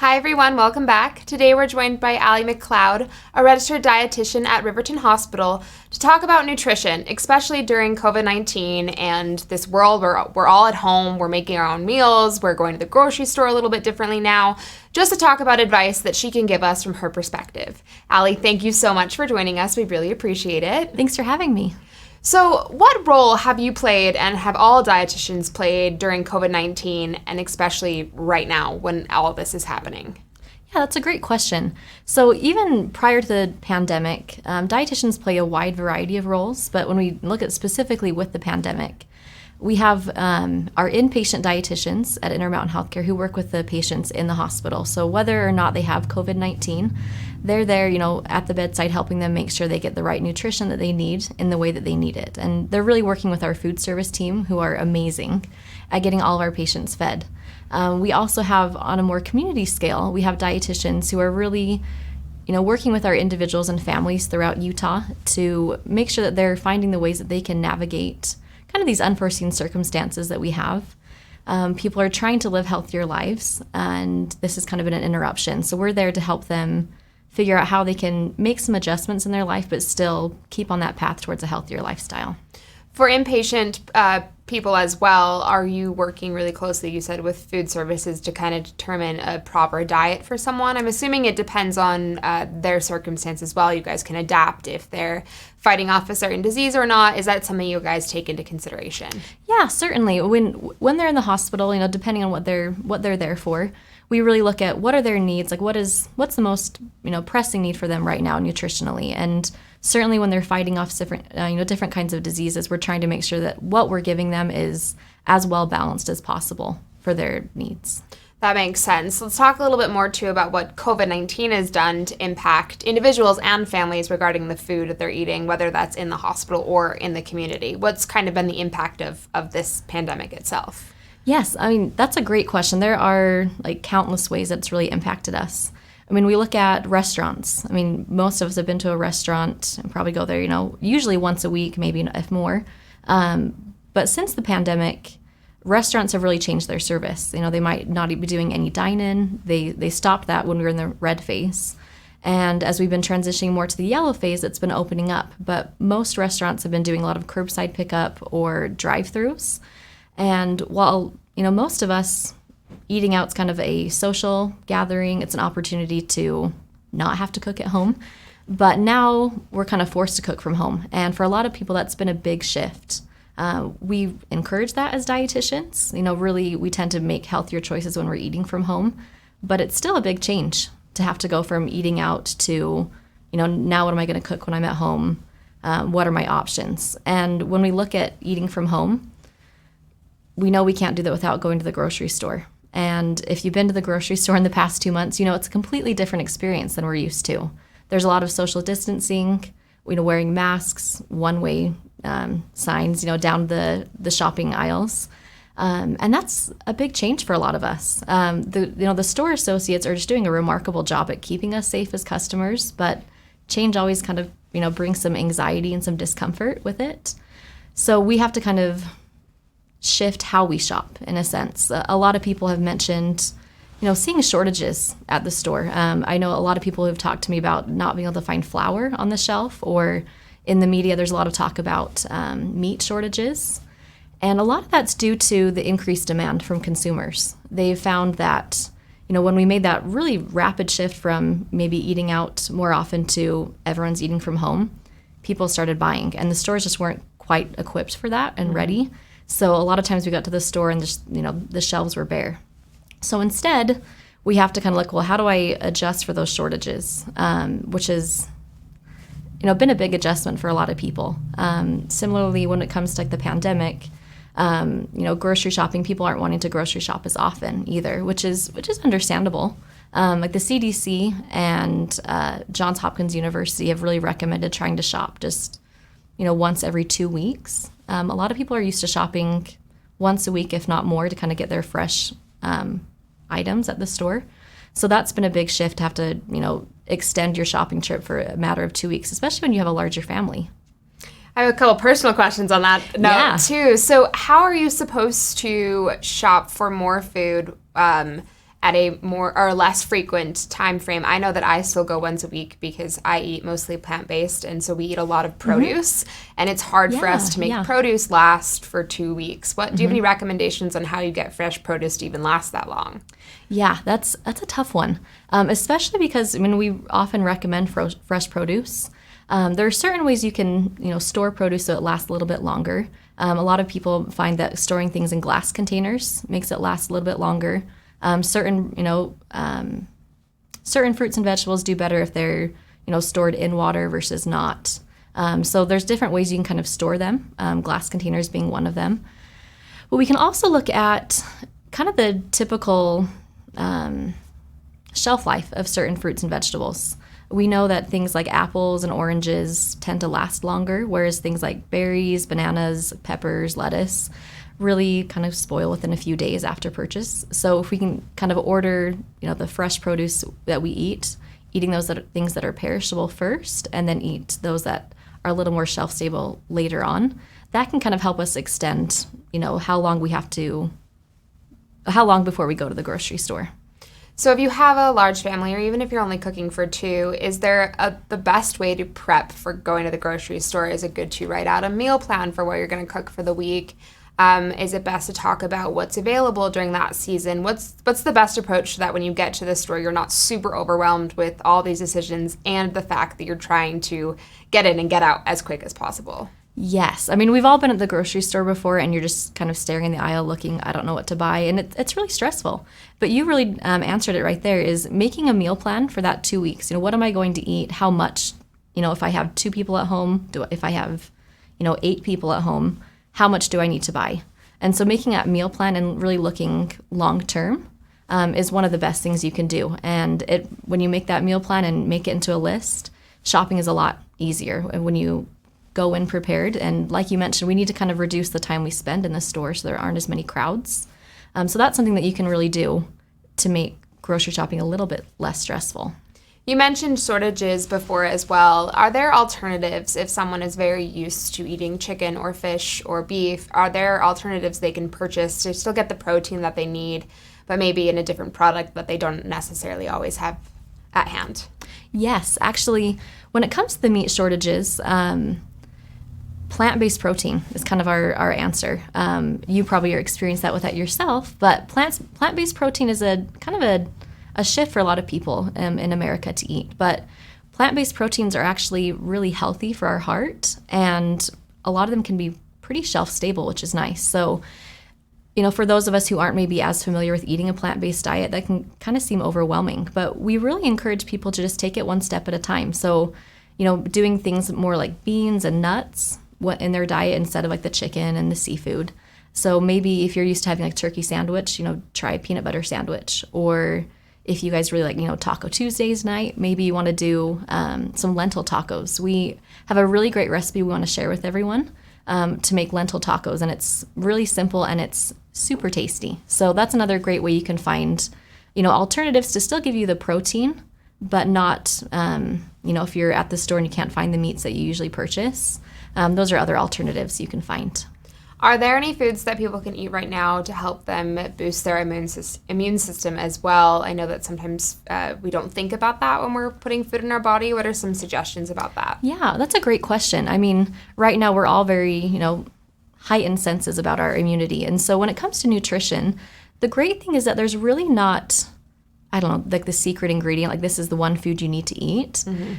Hi everyone, welcome back. Today we're joined by Allie McLeod, a registered dietitian at Riverton Hospital, to talk about nutrition, especially during COVID-19 and this world where we're all at home, we're making our own meals, we're going to the grocery store a little bit differently now, just to talk about advice that she can give us from her perspective. Allie, thank you so much for joining us. We really appreciate it. Thanks for having me. So what role have you played and have all dietitians played during COVID-19 and especially right now when all of this is happening? Yeah, that's a great question. So even prior to the pandemic, dietitians play a wide variety of roles, but when we look at specifically with the pandemic, we have our inpatient dietitians at Intermountain Healthcare who work with the patients in the hospital. So whether or not they have COVID-19, they're there, at the bedside helping them make sure they get the right nutrition that they need in the way that they need it. And they're really working with our food service team who are amazing at getting all of our patients fed. We also have, on a more community scale, we have dietitians who are really working with our individuals and families throughout Utah to make sure that they're finding the ways that they can navigate kind of these unforeseen circumstances that we have. People are trying to live healthier lives, and this has kind of been an interruption. So we're there to help them figure out how they can make some adjustments in their life, but still keep on that path towards a healthier lifestyle. For inpatient people as well, are you working really closely, you said, with food services to kind of determine a proper diet for someone? I'm assuming it depends on their circumstance as well. You guys can adapt if they're fighting off a certain disease or not. Is that something you guys take into consideration? Yeah, certainly. When they're in the hospital, depending on what they're there for, we really look at what are their needs, like what's the most pressing need for them right now nutritionally. And certainly when they're fighting off different kinds of diseases, we're trying to make sure that what we're giving them is as well balanced as possible for their needs. That makes sense. Let's talk a little bit more too about what COVID-19 has done to impact individuals and families regarding the food that they're eating, whether that's in the hospital or in the community. What's kind of been the impact of this pandemic itself? Yes, that's a great question. There are countless ways that it's really impacted us. We look at restaurants. Most of us have been to a restaurant and probably go there, usually once a week, maybe if more. But since the pandemic, restaurants have really changed their service. They might not be doing any dine-in. They stopped that when we were in the red phase. And as we've been transitioning more to the yellow phase, it's been opening up. But most restaurants have been doing a lot of curbside pickup or drive-thrus. And while, most of us, eating out's kind of a social gathering, it's an opportunity to not have to cook at home. But now we're kind of forced to cook from home. And for a lot of people, that's been a big shift. We encourage that as dietitians. Really, we tend to make healthier choices when we're eating from home. But it's still a big change to have to go from eating out to, now what am I going to cook when I'm at home? What are my options? And when we look at eating from home, we know we can't do that without going to the grocery store. And if you've been to the grocery store in the past 2 months, it's a completely different experience than we're used to. There's a lot of social distancing, wearing masks, one-way signs, down the shopping aisles. And that's a big change for a lot of us. The store associates are just doing a remarkable job at keeping us safe as customers, but change always kind of, brings some anxiety and some discomfort with it. So we have to kind of shift how we shop, in a sense. A lot of people have mentioned, seeing shortages at the store. I know a lot of people who have talked to me about not being able to find flour on the shelf, or in the media, there's a lot of talk about meat shortages. And a lot of that's due to the increased demand from consumers. They've found that, when we made that really rapid shift from maybe eating out more often to everyone's eating from home, people started buying, and the stores just weren't quite equipped for that and ready. So a lot of times we got to the store and just, the shelves were bare. So instead, we have to kind of look, well, how do I adjust for those shortages? Which is, been a big adjustment for a lot of people. Similarly, when it comes to the pandemic, grocery shopping, people aren't wanting to grocery shop as often either, which is understandable. The CDC and Johns Hopkins University have really recommended trying to shop just, once every 2 weeks. A lot of people are used to shopping once a week, if not more, to kind of get their fresh items at the store. So that's been a big shift to have to, extend your shopping trip for a matter of 2 weeks, especially when you have a larger family. I have a couple personal questions on that note too. So how are you supposed to shop for more food at a more or less frequent time frame. I know that I still go once a week because I eat mostly plant-based, and so we eat a lot of produce, and it's hard for us to make produce last for 2 weeks. Do you have any recommendations on how you get fresh produce to even last that long? Yeah, that's a tough one, especially because we often recommend fresh produce. There are certain ways you can store produce so it lasts a little bit longer. A lot of people find that storing things in glass containers makes it last a little bit longer. Certain fruits and vegetables do better if they're stored in water versus not. So there's different ways you can kind of store them, glass containers being one of them. But we can also look at kind of the typical shelf life of certain fruits and vegetables. We know that things like apples and oranges tend to last longer, whereas things like berries, bananas, peppers, lettuce really kind of spoil within a few days after purchase. So if we can kind of order, the fresh produce that we eat, eating those things that are perishable first, and then eat those that are a little more shelf stable later on, that can kind of help us extend, how long before we go to the grocery store. So if you have a large family, or even if you're only cooking for two, is there the best way to prep for going to the grocery store? Is it good to write out a meal plan for what you're going to cook for the week? Is it best to talk about what's available during that season? What's the best approach so that when you get to the store, you're not super overwhelmed with all these decisions and the fact that you're trying to get in and get out as quick as possible? Yes. We've all been at the grocery store before, and you're just kind of staring in the aisle looking, I don't know what to buy, and it's really stressful. But you really answered it right there, is making a meal plan for that 2 weeks. What am I going to eat? How much? If I have 2 people at home, if I have, 8 people at home, how much do I need to buy? And so making that meal plan and really looking long term is one of the best things you can do. And when you make that meal plan and make it into a list, shopping is a lot easier when you go in prepared. And like you mentioned, we need to kind of reduce the time we spend in the store so there aren't as many crowds. So that's something that you can really do to make grocery shopping a little bit less stressful. You mentioned shortages before as well. Are there alternatives if someone is very used to eating chicken or fish or beef? Are there alternatives they can purchase to still get the protein that they need, but maybe in a different product that they don't necessarily always have at hand? Yes, actually, when it comes to the meat shortages, plant-based protein is kind of our answer. You probably experienced that with that yourself, but plant-based protein is a kind of a shift for a lot of people in America to eat. But plant-based proteins are actually really healthy for our heart, and a lot of them can be pretty shelf-stable, which is nice. So, for those of us who aren't maybe as familiar with eating a plant-based diet, that can kind of seem overwhelming. But we really encourage people to just take it one step at a time. So, doing things more like beans and nuts in their diet instead of like the chicken and the seafood. So maybe if you're used to having like turkey sandwich, try a peanut butter sandwich. Or if you guys really like, Taco Tuesdays night, maybe you want to do some lentil tacos. We have a really great recipe we want to share with everyone to make lentil tacos, and it's really simple and it's super tasty. So that's another great way you can find, alternatives to still give you the protein, but not, if you're at the store and you can't find the meats that you usually purchase. Those are other alternatives you can find. Are there any foods that people can eat right now to help them boost their immune system as well? I know that sometimes we don't think about that when we're putting food in our body. What are some suggestions about that? Yeah, that's a great question. Right now we're all very, heightened senses about our immunity. And so when it comes to nutrition, the great thing is that there's really not, like the secret ingredient, like this is the one food you need to eat. Mm-hmm.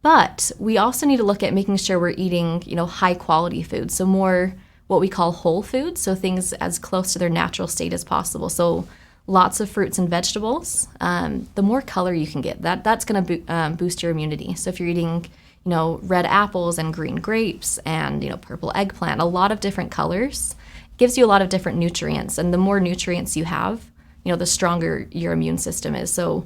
But we also need to look at making sure we're eating, high quality food. So more what we call whole foods, so things as close to their natural state as possible. So lots of fruits and vegetables. The more color you can get, that's going to boost your immunity. So if you're eating, red apples and green grapes and, purple eggplant, a lot of different colors, gives you a lot of different nutrients. And the more nutrients you have, the stronger your immune system is. So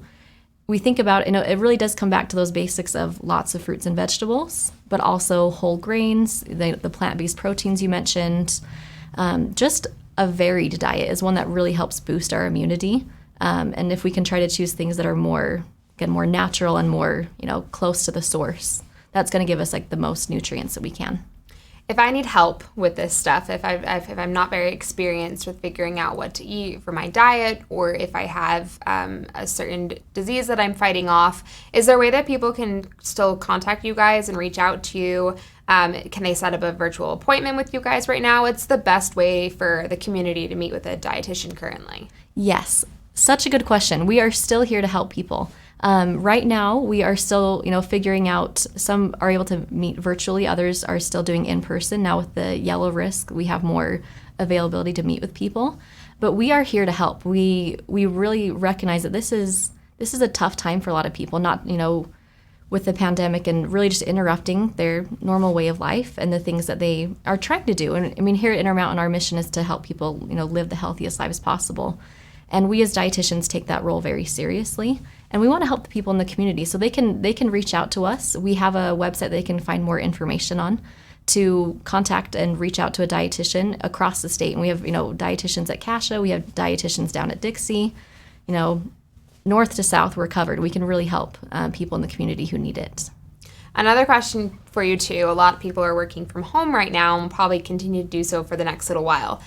we think about, it really does come back to those basics of lots of fruits and vegetables, but also whole grains, the plant-based proteins you mentioned. Just a varied diet is one that really helps boost our immunity. And if we can try to choose things that are more natural and more, close to the source, that's going to give us like the most nutrients that we can. If I need help with this stuff, if I'm not very experienced with figuring out what to eat for my diet, or if I have a certain disease that I'm fighting off, is there a way that people can still contact you guys and reach out to you? Can they set up a virtual appointment with you guys right now? What's the best way for the community to meet with a dietitian currently? Yes, such a good question. We are still here to help people. Right now, we are still, figuring out. Some are able to meet virtually, others are still doing in person. Now with the yellow risk, we have more availability to meet with people. But we are here to help. We really recognize that this is a tough time for a lot of people. Not with the pandemic and really just interrupting their normal way of life and the things that they are trying to do. And I mean, here at Intermountain, our mission is to help people live the healthiest lives possible. And we as dietitians take that role very seriously. And we want to help the people in the community, so they can reach out to us. We have a website they can find more information on to contact and reach out to a dietitian across the state. And we have, dietitians at Cascia, we have dietitians down at Dixie, north to south, we're covered. We can really help people in the community who need it. Another question for you too, a lot of people are working from home right now and will probably continue to do so for the next little while.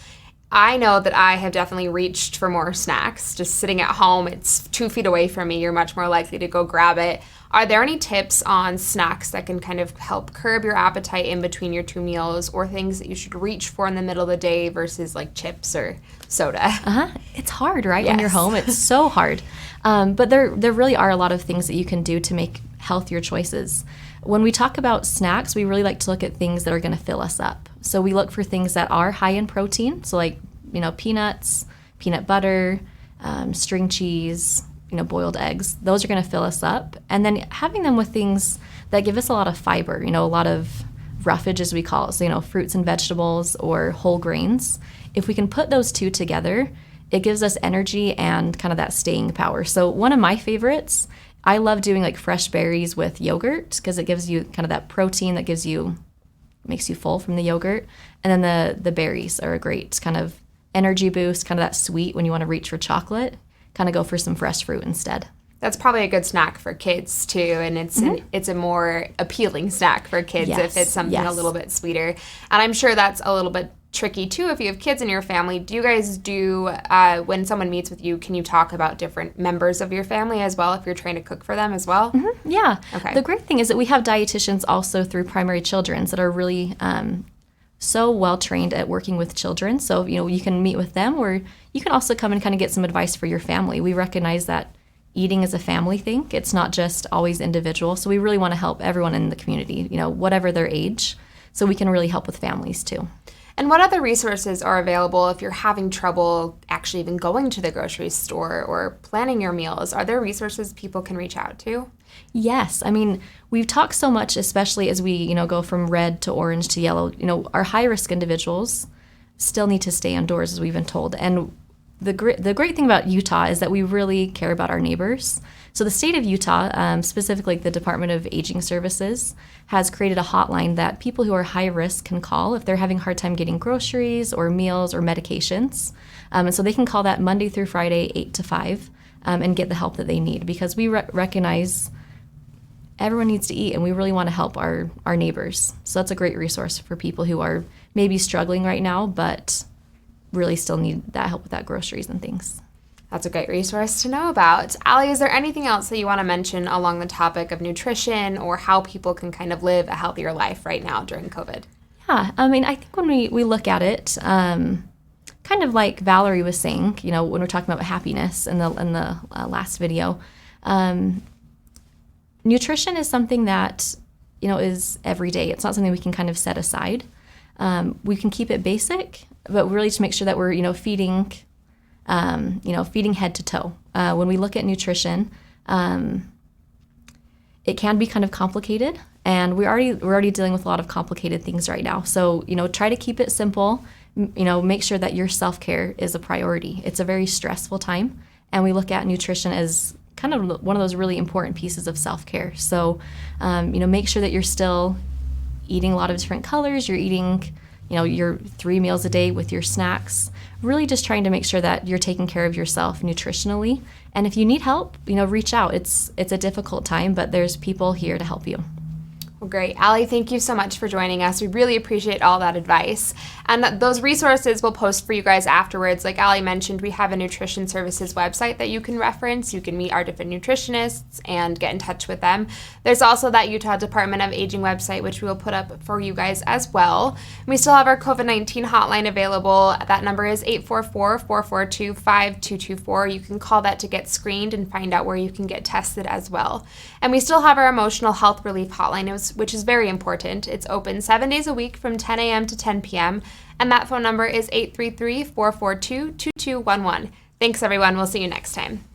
I know that I have definitely reached for more snacks. Just sitting at home, it's 2 feet away from me. You're much more likely to go grab it. Are there any tips on snacks that can kind of help curb your appetite in between your 2 meals, or things that you should reach for in the middle of the day versus like chips or soda? It's hard, right? Yes. When you're home, it's so hard. But there really are a lot of things that you can do to make healthier choices. When we talk about snacks, we really like to look at things that are going to fill us up. So we look for things that are high in protein. So like, peanuts, peanut butter, string cheese, boiled eggs. Those are going to fill us up. And then having them with things that give us a lot of fiber, a lot of roughage, as we call it. So, fruits and vegetables or whole grains. If we can put those two together, it gives us energy and kind of that staying power. So one of my favorites, I love doing like fresh berries with yogurt, because it gives you kind of that protein that makes you full from the yogurt. And then the berries are a great kind of energy boost, kind of that sweet when you want to reach for chocolate, kind of go for some fresh fruit instead. That's probably a good snack for kids too, and it's a more appealing snack for kids if it's something a little bit sweeter. And I'm sure that's a little bit tricky too if you have kids in your family. Do you guys when someone meets with you, can you talk about different members of your family as well if you're trying to cook for them as well? Mm-hmm. Yeah. Okay. The great thing is that we have dietitians also through Primary Children's that are really so well trained at working with children. So, you can meet with them, or you can also come and kind of get some advice for your family. We recognize that eating is a family thing. It's not just always individual. So we really want to help everyone in the community, whatever their age. So we can really help with families too. And what other resources are available if you're having trouble actually even going to the grocery store or planning your meals? Are there resources people can reach out to? Yes. I mean, we've talked so much, especially as we, go from red to orange to yellow, our high-risk individuals still need to stay indoors, as we've been told. And the great thing about Utah is that we really care about our neighbors. So the state of Utah, specifically the Department of Aging Services, has created a hotline that people who are high risk can call if they're having a hard time getting groceries or meals or medications. And so they can call that Monday through Friday, 8 to 5, and get the help that they need, because we recognize everyone needs to eat, and we really want to help our neighbors. So that's a great resource for people who are maybe struggling right now, but really still need that help with that groceries and things. That's a great resource to know about. Allie, is there anything else that you want to mention along the topic of nutrition or how people can kind of live a healthier life right now during COVID? Yeah, I mean, I think when we look at it, kind of like Valerie was saying, when we're talking about happiness in the last video, nutrition is something that, is every day. It's not something we can kind of set aside. We can keep it basic, but really to make sure that we're, feeding head to toe. When we look at nutrition, it can be kind of complicated, and we're already dealing with a lot of complicated things right now. So, try to keep it simple. Make sure that your self-care is a priority. It's a very stressful time, and we look at nutrition as kind of one of those really important pieces of self-care. So, make sure that you're still eating a lot of different colors. You're eating, your 3 meals a day with your snacks. Really just trying to make sure that you're taking care of yourself nutritionally. And if you need help, reach out. It's a difficult time, but there's people here to help you. Well, great. Allie, thank you so much for joining us. We really appreciate all that advice. And those resources we'll post for you guys afterwards. Like Allie mentioned, we have a nutrition services website that you can reference. You can meet our different nutritionists and get in touch with them. There's also that Utah Department of Aging website, which we will put up for you guys as well. We still have our COVID-19 hotline available. That number is 844-442-5224. You can call that to get screened and find out where you can get tested as well. And we still have our emotional health relief hotline, which is very important. It's open 7 days a week from 10 a.m. to 10 p.m. And that phone number is 833-442-2211. Thanks, everyone. We'll see you next time.